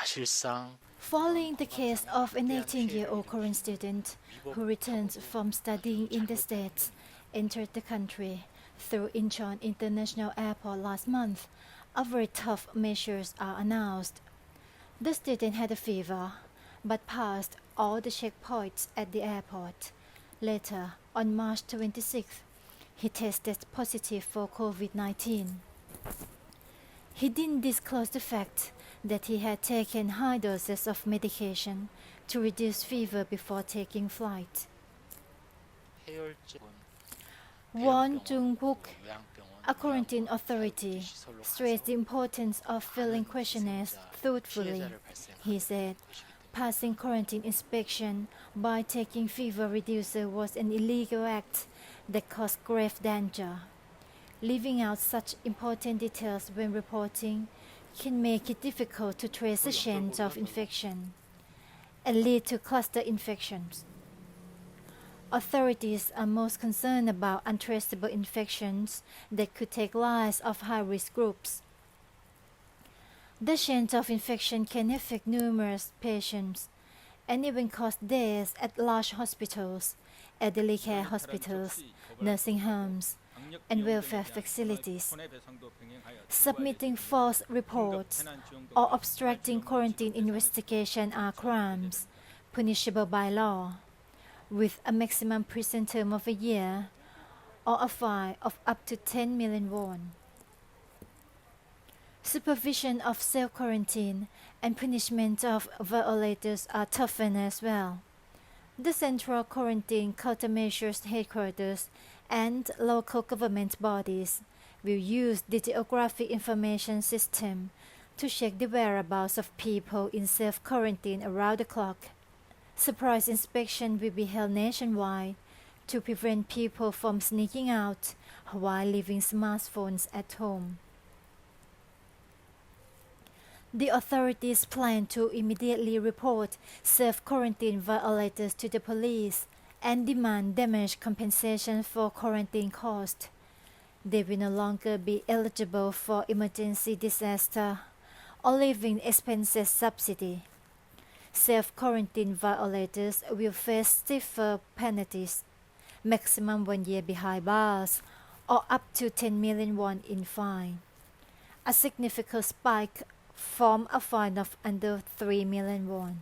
사실상 Following the case of an 18-year-old Korean student who returned from studying in the States, entered the country through Incheon International Airport last month, a very tough measures are announced. The student had a fever, but passed all the checkpoints at the airport. Later, on March 26th, he tested positive for COVID-19. He didn't disclose the fact that he had taken high doses of medication to reduce fever before taking flight. Won Jung-wook, a quarantine authority, stressed the importance of filling questionnaires thoughtfully. He said, passing quarantine inspection by taking fever reducer was an illegal act that caused grave danger. Leaving out such important details when reporting can make it difficult to trace the chains of infection and lead to cluster infections. Authorities are most concerned about untraceable infections that could take lives of high-risk groups. The chains of infection can affect numerous patients and even cause deaths at large hospitals, elderly care hospitals, nursing homes, and welfare facilities. Submitting false reports or obstructing quarantine investigation are crimes punishable by law, with a maximum prison term of a year or a fine of up to 10 million won. Supervision of self-quarantine and punishment of violators are toughened as well. The Central Quarantine Countermeasures Headquarters and local government bodies will use the geographic information system to check the whereabouts of people in self-quarantine around the clock. Surprise inspection will be held nationwide to prevent people from sneaking out while leaving smartphones at home. The authorities plan to immediately report self-quarantine violators to the police and demand damage compensation for quarantine costs. They will no longer be eligible for emergency disaster or living expenses subsidy. Self-quarantine violators will face stiffer penalties, maximum 1 year behind bars, or up to 10 million won in fine, a significant spike from a fine of under 3 million won.